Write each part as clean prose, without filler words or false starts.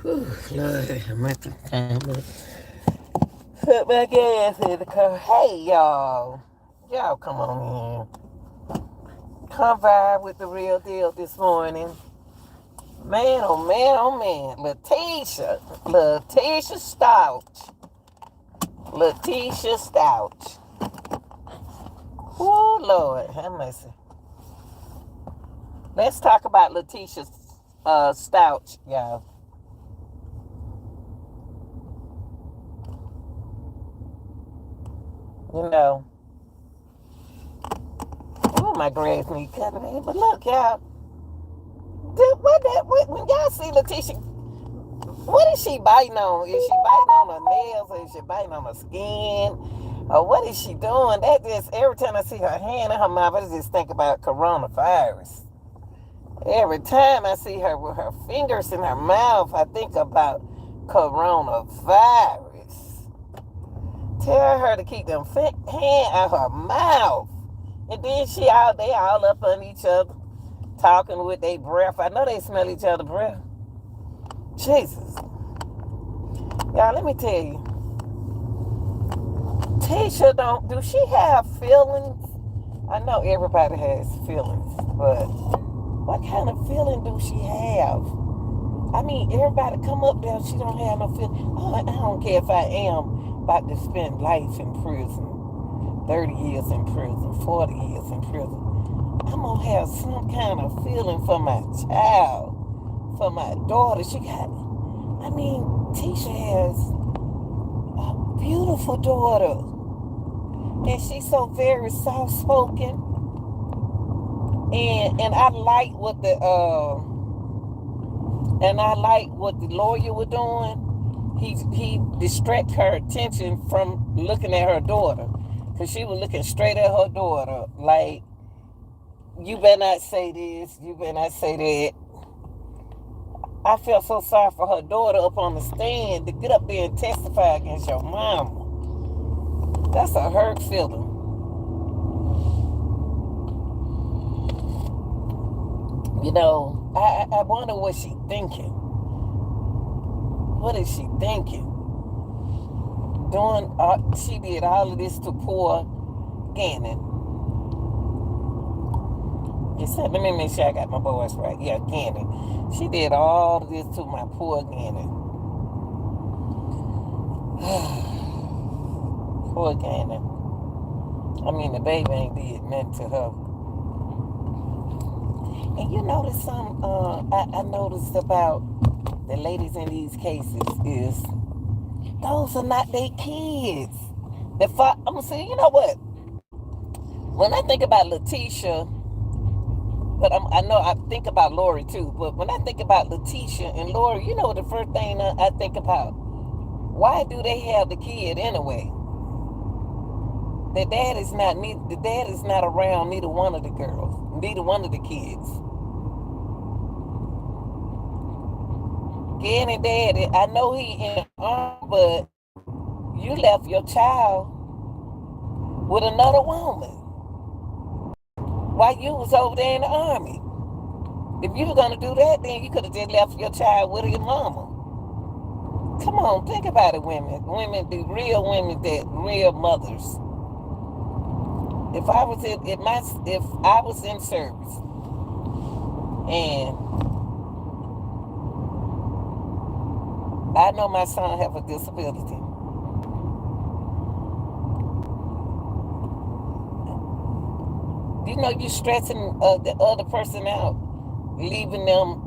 Lord, I'm at the time to put my gas in the car. Hey, y'all. Y'all come on in. Come vibe with the real deal this morning. Man, oh man, oh man. Letecia Stauch. Letecia Stauch. Oh, Lord, have mercy. Let's talk about Letecia Stauch, y'all. You know, oh, my grass need cutting in. But look, y'all, when y'all see Letecia, what is she biting on? Is she biting on her nails or is she biting on her skin? Or what is she doing? That just, every time I see her hand in her mouth, I just think about coronavirus. Every time I see her with her fingers in her mouth, I think about coronavirus. Tell her to keep them hand out her mouth. And then they all up on each other, talking with their breath. I know they smell each other's breath. Jesus. Y'all, let me tell you. Tisha do she have feelings? I know everybody has feelings, but what kind of feeling do she have? I mean, everybody come up there, she don't have no feeling. Oh, I don't care if I am about to spend life in prison, 30 years in prison, 40 years in prison. I'm going to have some kind of feeling for my child, for my daughter. Tisha has a beautiful daughter. And she's so very soft-spoken. And I like what the lawyer was doing. He distracted her attention from looking at her daughter. Because she was looking straight at her daughter like, you better not say this, you better not say that. I felt so sorry for her daughter up on the stand to get up there and testify against your mama. That's a hurt feeling. You know, I wonder what she thinking. What is she thinking? She did all of this to poor Gannon. Let me make sure I got my voice right. Yeah, Gannon. She did all of this to my poor Gannon. Poor Gannon. The baby ain't did nothing to her. And you notice I noticed about the ladies in these cases is those are not their kids. I'm gonna say, you know what? When I think about Letecia, but I know I think about Lori too. But when I think about Letecia and Lori, you know the first thing I think about, why do they have the kid anyway? The dad is not around neither one of the girls, neither one of the kids. Again, and daddy, I know he in the army, but you left your child with another woman while you was over there in the army. If you were gonna do that, then you could have just left your child with your mama. Come on, think about it, women. The real women, that real mothers. If I was in service and I know my son have a disability, you know, you stressing the other person out, leaving them.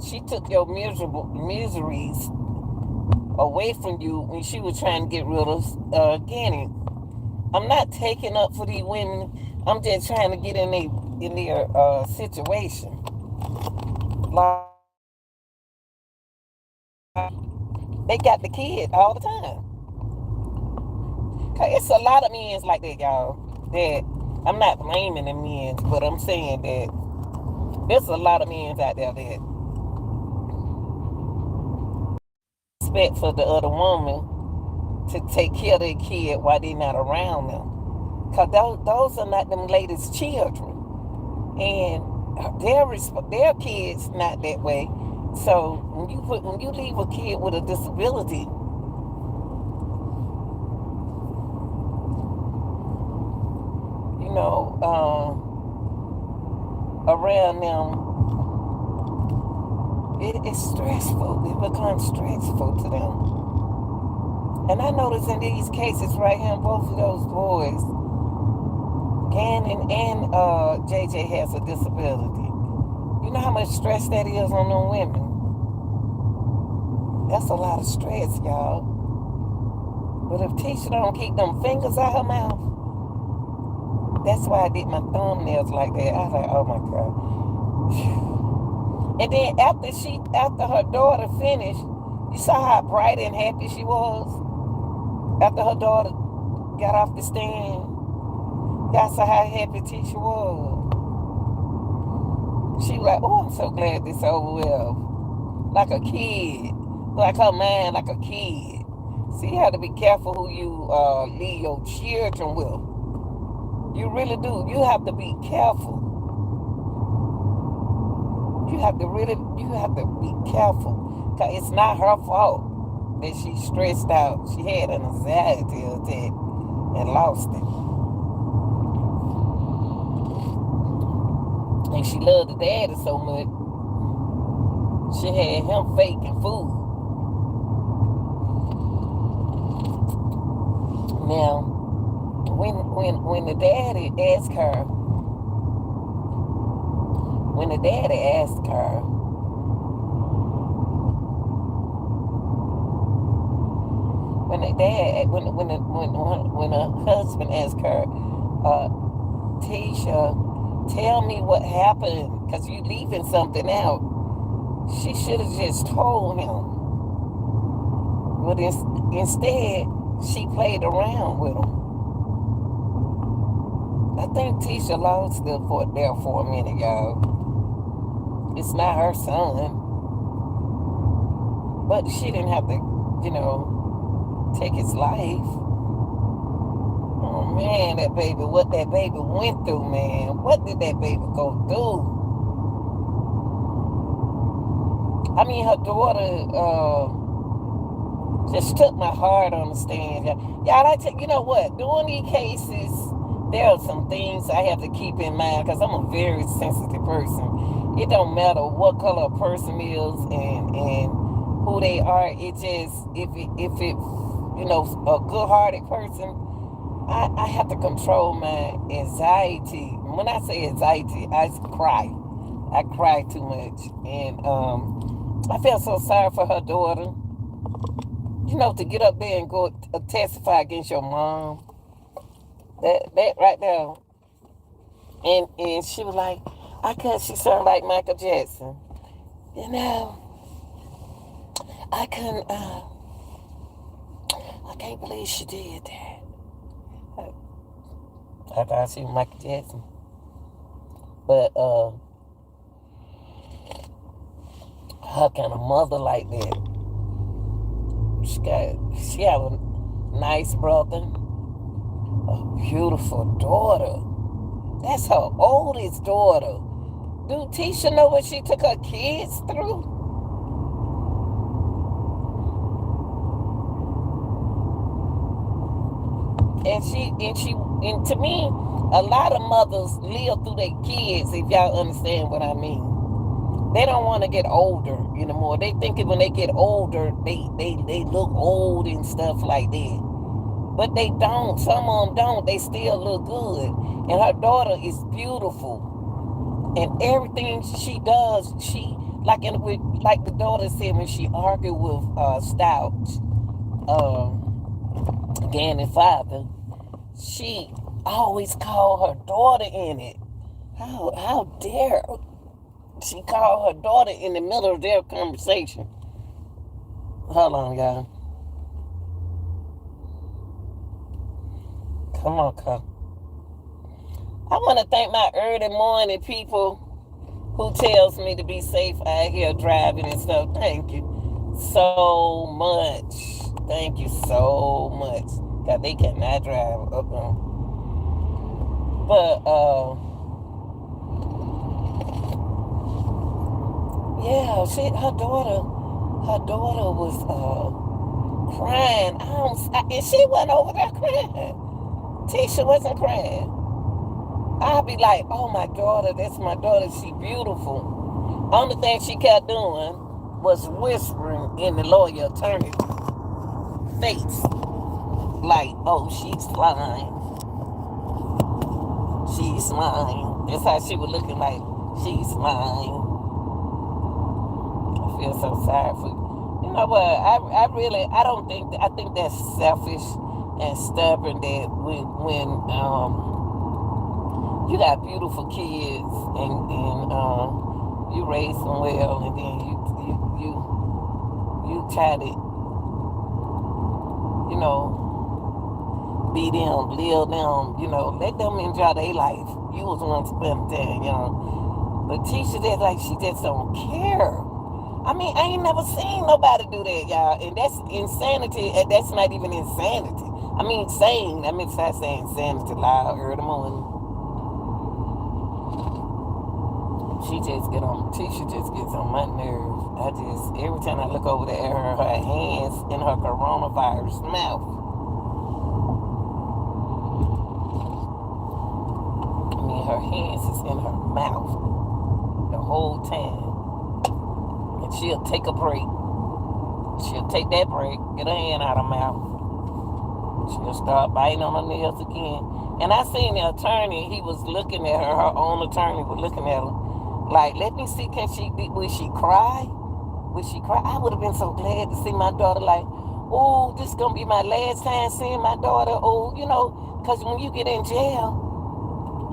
She took your miseries away from you when she was trying to get rid of Ganny. I'm not taking up for these women. I'm just trying to get in their situation. Like, they got the kid all the time. Cause it's a lot of men like that, y'all. That I'm not blaming the men, but I'm saying that there's a lot of men out there that expect for the other woman to take care of their kid while they're not around them. Because those are not them ladies' children. And their kids not that way. So when you leave a kid with a disability, you know, around them, it's stressful. It becomes stressful to them. And I notice in these cases right here, both of those boys, Gannon and JJ has a disability. You know how much stress that is on them women? That's a lot of stress, y'all. But if Tisha don't keep them fingers out her mouth, that's why I did my thumbnails like that. I was like, oh my God. And then after her daughter finished, you saw how bright and happy she was? After her daughter got off the stand, y'all saw how happy Tisha was. She was like, oh, I'm so glad this over with. Like a kid. Like her mind, like a kid. So you have to be careful who you leave your children with. You really do. You have to be careful. You have to be careful. Because it's not her fault that she's stressed out. She had an anxiety attack and lost it. And she loved the daddy so much, she had him faking food. Now, when the daddy asked her, when her husband asked her, Tisha, tell me what happened, because you leaving something out. She should have just told him. But instead, she played around with him. I think Tisha lost there for a minute, y'all. It's not her son. But she didn't have to, take his life. Oh, man, what that baby went through, man. What did that baby go through? I mean, her daughter just took my heart on the stand. Y'all, you know what? Doing these cases, there are some things I have to keep in mind because I'm a very sensitive person. It don't matter what color a person is and who they are. It just, if it a good-hearted person, I have to control my anxiety. When I say anxiety, I cry. I cry too much. And I felt so sorry for her daughter. To get up there and go testify against your mom. That right there. And she was like, she sounded like Michael Jackson. I can't believe she did that. I thought she was Michael Jackson. But her kind of mother like that. She have a nice brother, a beautiful daughter. That's her oldest daughter. Do Tisha know what she took her kids through? And to me, a lot of mothers live through their kids, if y'all understand what I mean. They don't want to get older anymore. They think when they get older, they look old and stuff like that. But they don't. Some of them don't. They still look good. And her daughter is beautiful. And everything she does, like the daughter said when she argued with Stauch, Gannon's father, she always called her daughter in it. How dare she called her daughter in the middle of their conversation. Hold on, y'all. Come on, come. I want to thank my early morning people who tells me to be safe out here driving and stuff. Thank you so much. Thank you so much. God, they cannot drive up on. But Yeah, her daughter was crying. And she wasn't over there crying. Tisha wasn't crying. I'd be like, oh, my daughter, that's my daughter. She beautiful. Only thing she kept doing was whispering in the lawyer attorney's face. Like, oh, she's fine. She's mine. That's how she was looking, like, she's mine. I feel so sorry for you. You know what? I don't think, I think that's selfish and stubborn that when you got beautiful kids and you raise them well, and then you try to, you know, be them, live them, let them enjoy their life. You was one to spend time, But Tisha, that like she just don't care. I mean, I ain't never seen nobody do that, y'all. And that's insanity. And that's not even insanity. I mean, sane. I mean, I say insanity loud early in the morning. Tisha just gets on my nerves. Every time I look over there at her hands in her coronavirus mouth. I mean, her hands is in her mouth the whole time. And she'll take a break. She'll take that break, get her hand out of her mouth. She'll start biting on her nails again. And I seen the attorney, he was looking at her own attorney was looking at her. Like, let me see, will she cry? Will she cry? I would have been so glad to see my daughter like, oh, this is going to be my last time seeing my daughter. Oh, because when you get in jail,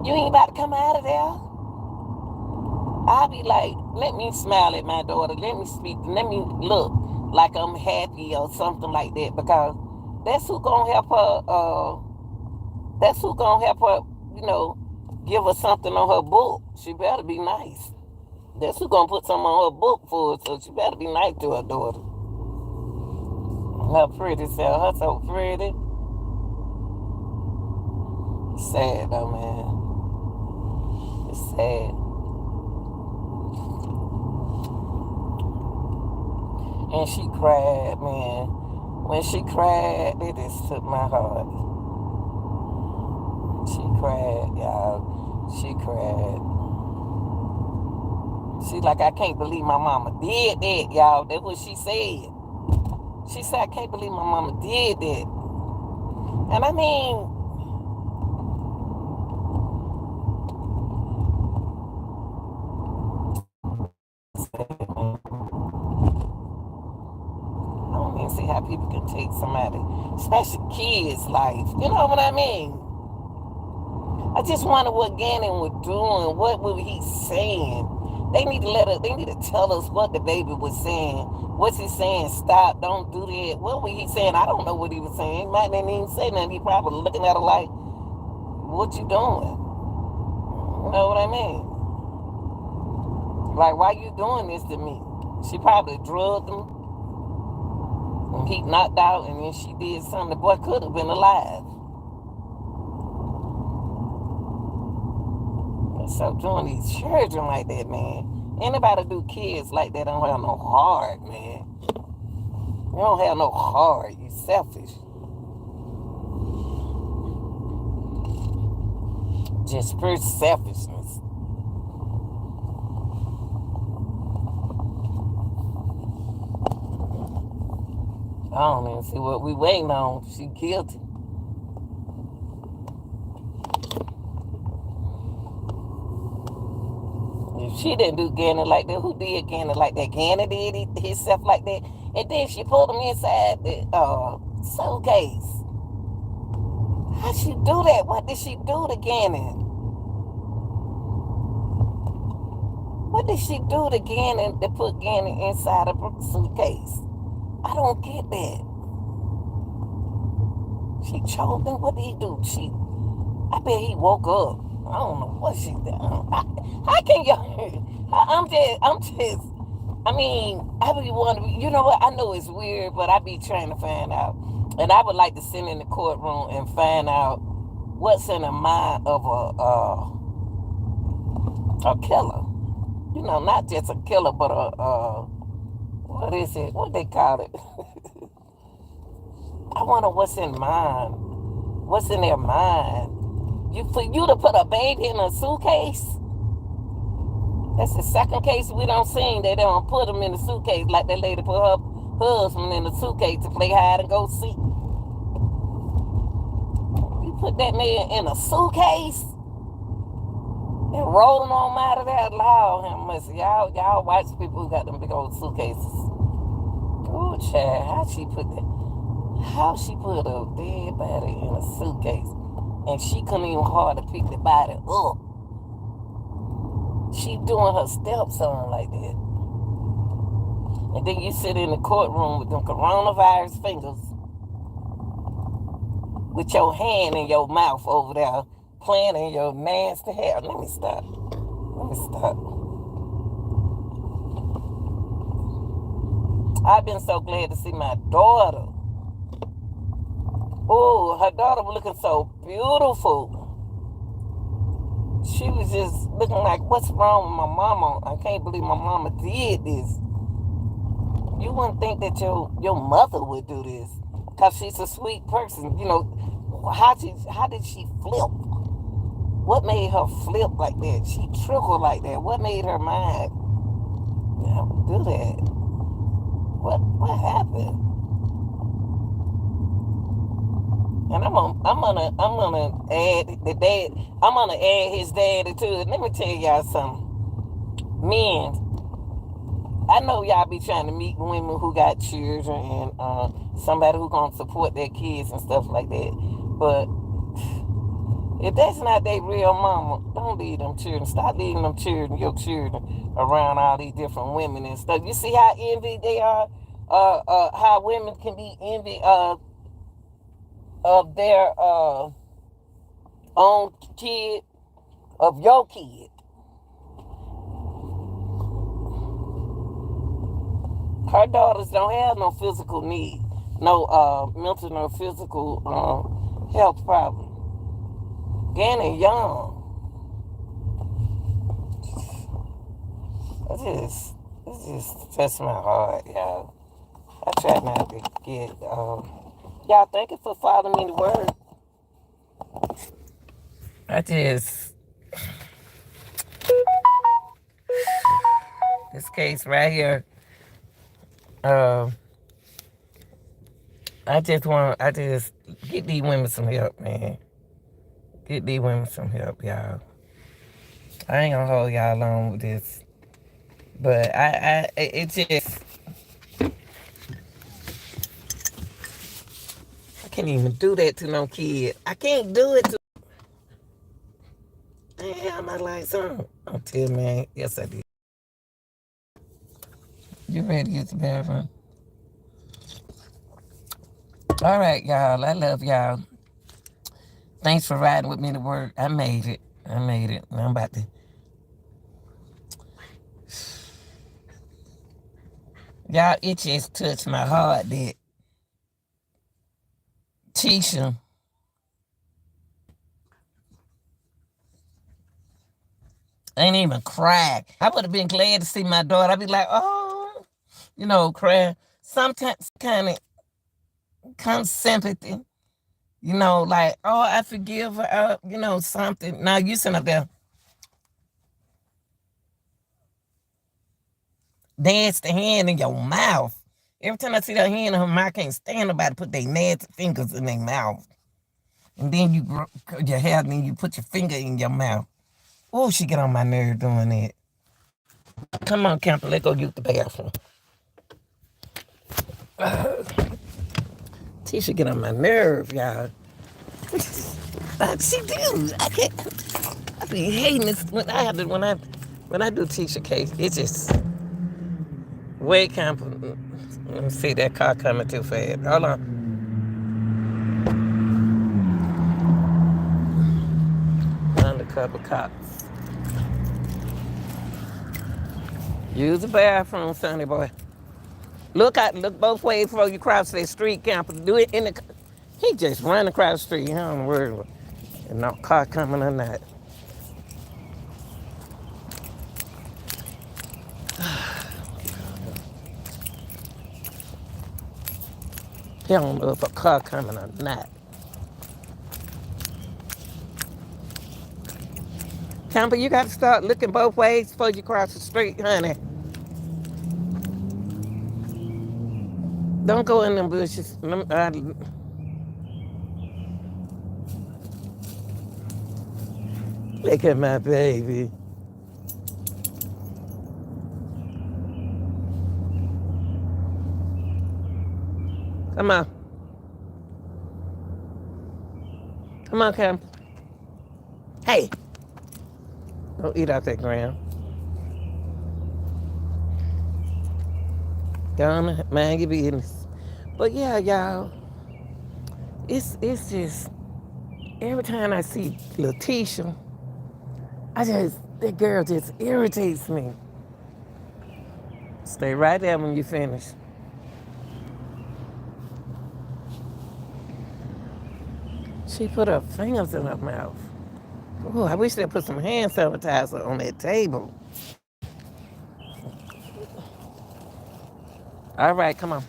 you ain't about to come out of there. I'll be like, let me smile at my daughter. Let me speak. Let me look like I'm happy or something like that, because that's who going to help her. That's who going to help her, give her something on her book. She better be nice. That's who gonna put something on her book for her, so she better be nice to her daughter. Her pretty self, her so pretty. Sad though, man. It's sad. And she cried, man. When she cried, it just took my heart. She cried, y'all. She cried. She like, I can't believe my mama did that, y'all. That's what she said. She said, I can't believe my mama did that. And I mean, I don't even see how people can take somebody, especially kids' life. You know what I mean? I just wonder what Gannon was doing. What was he saying? They need to tell us what the baby was saying. What's he saying? Stop, don't do that. What was he saying? I don't know what he was saying. He might not even say nothing. He probably looking at her like, what you doing? You know what I mean? Like, why you doing this to me? She probably drugged him. And he knocked out, and then she did something. The boy could have been alive. So doing these children like that, man. Anybody do kids like that don't have no heart, man. You don't have no heart. You selfish. Just pure selfishness. I don't even see what we waiting on. She guilty. If she didn't do Gannon like that, who did Gannon like that? Gannon did himself like that. And then she pulled him inside the suitcase. How'd she do that? What did she do to Gannon? What did she do to Gannon to put Gannon inside a suitcase? I don't get that. She choked him. What did he do? I bet he woke up. I don't know what she did. How can y'all? I mean, I be wondering, you know what? I know it's weird, but I be trying to find out. And I would like to sit in the courtroom and find out what's in the mind of a killer. not just a killer, but what is it? What they call it? I wonder what's in mind. What's in their mind? For you to put a baby in a suitcase? That's the second case we don't see. They don't put them in the suitcase like that lady put her husband in the suitcase to play hide and go seek. You put that man in a suitcase and roll him on out of there. Lord have mercy. Y'all white people who got them big old suitcases. Oh, child, how she put a dead body in a suitcase and she couldn't even hardly pick the body up. She doing her steps on like that. And then you sit in the courtroom with them coronavirus fingers with your hand in your mouth over there playing in your nasty hair. Let me stop. I've been so glad to see my daughter. Oh, her daughter was looking so beautiful. She was just looking like, what's wrong with my mama? I can't believe my mama did this. You wouldn't think that your mother would do this, because she's a sweet person. How did she flip? What made her flip like that? She trickled like that. What made her mind do that? What happened? And I'm gonna add the dad. I'm gonna add his daddy to it. Let me tell y'all something. Men, I know y'all be trying to meet women who got children and somebody who gonna support their kids and stuff like that. But if that's not their real mama, don't leave them children. Stop leaving your children, around all these different women and stuff. You see how envy they are? How women can be envy of their own kid, of your kid. Her daughters don't have no physical need, no mental nor physical health problem. Gannon young. It just touched my heart, y'all. I try not to get y'all, thank you for following me the word. This case right here, I just get these women some help, man. Get these women some help, y'all. I ain't gonna hold y'all long with this, but I can't even do that to no kid. I can't do it to. Damn, my lights on. Don't tell me. Yes, I did. You ready to use the bathroom? All right, y'all. I love y'all. Thanks for riding with me to work. I made it. And I'm about to. Y'all, it just touched my heart that Tisha ain't even cried. I would have been glad to see my daughter. I'd be like, oh, crying. Sometimes kind of sympathy. Like, oh, I forgive her, something. Now you sitting up there, dance the hand in your mouth. Every time I see that hand in her mouth, I can't stand nobody put their nasty fingers in their mouth. And then you curl your hair, and then you put your finger in your mouth. Oh, she get on my nerve doing that. Come on, Camper, let's go use the bathroom. Tisha get on my nerve, y'all. She do. I be hating this when I do Tisha case. It's just way Camper. Let me see that car coming too fast. Hold on. Undercover cops. Use the bathroom, sonny boy. Look both ways before you cross that street, Camper. Do it in the. He just run across the street. I don't worry about no car coming or not. He don't know if a car coming or not. Camper, you got to start looking both ways before you cross the street, honey. Don't go in them bushes. Look at my baby. Come on. Come on, Cam. Hey. Don't eat out that ground. Don't mind your business. But yeah, y'all. It's just every time I see Letecia, that girl just irritates me. Stay right there when you finish. She put her fingers in her mouth. Oh, I wish they put some hand sanitizer on that table. All right, come on.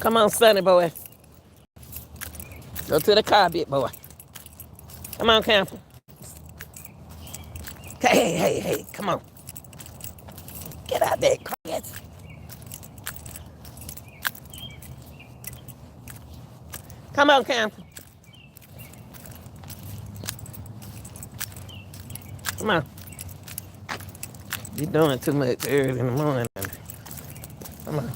Come on, sonny boy. Go to the car, big boy. Come on, Camper. Hey, come on. Get out there, car. Yes. Come on, Camper. Come on. You're doing too much early in the morning. Come on.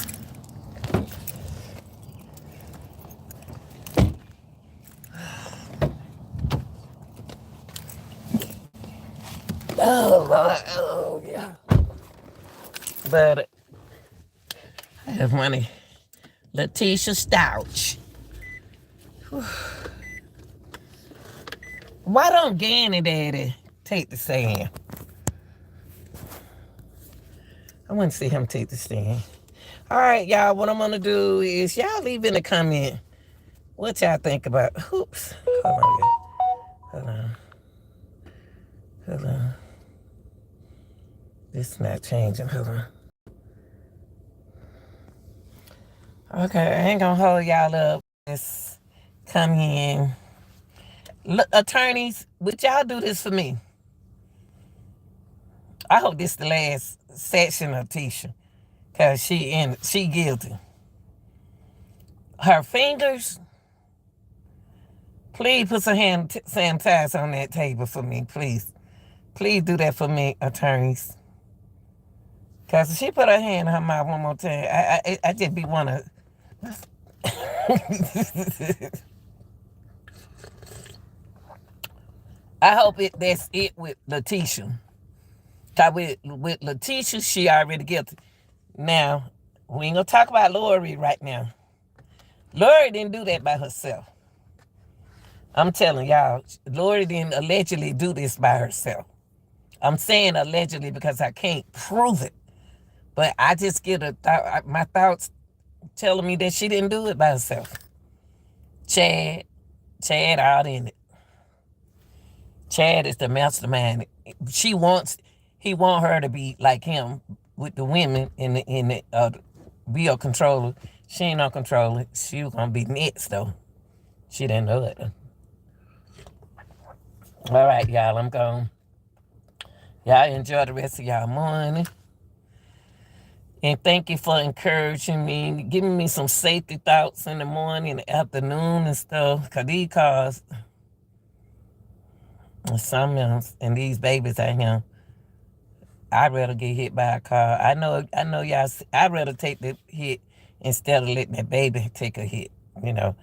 Oh, Lord. Oh, yeah. But I have money. Letecia Stauch. Why don't Granny Daddy take the stand? I want to see him take the stand. All right, y'all, what I'm going to do is y'all leave in a comment what y'all think about. Oops. Hold on. This is not changing. Hold on. Okay, I ain't going to hold y'all up. Just come in. Look, attorneys, would y'all do this for me? I hope this is the last section of Tisha, because she guilty. Her fingers, please put some hand sanitizer on that table for me, please. Please do that for me, attorneys. Because if she put her hand in her mouth one more time, I just be want to... I hope that's it with Letecia. Because with Letecia, she already guilty. Now, we ain't going to talk about Lori right now. Lori didn't do that by herself. I'm telling y'all, Lori didn't allegedly do this by herself. I'm saying allegedly because I can't prove it. But I just get my thoughts telling me that she didn't do it by herself. Chad out in it. Chad is the mastermind. He want her to be like him with the women in the be a controller. She ain't no controller. She was gonna be next though. She didn't know it. All right, y'all, I'm gone. Y'all enjoy the rest of y'all morning. And thank you for encouraging me, giving me some safety thoughts in the morning and the afternoon and stuff. Because these cars, some else, and these babies out here, I'd rather get hit by a car. I know y'all, I'd rather take the hit instead of letting that baby take a hit. You know,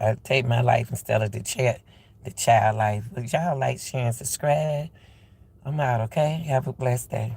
I take my life instead of the child life. But y'all like, share, and subscribe. I'm out, okay? Have a blessed day.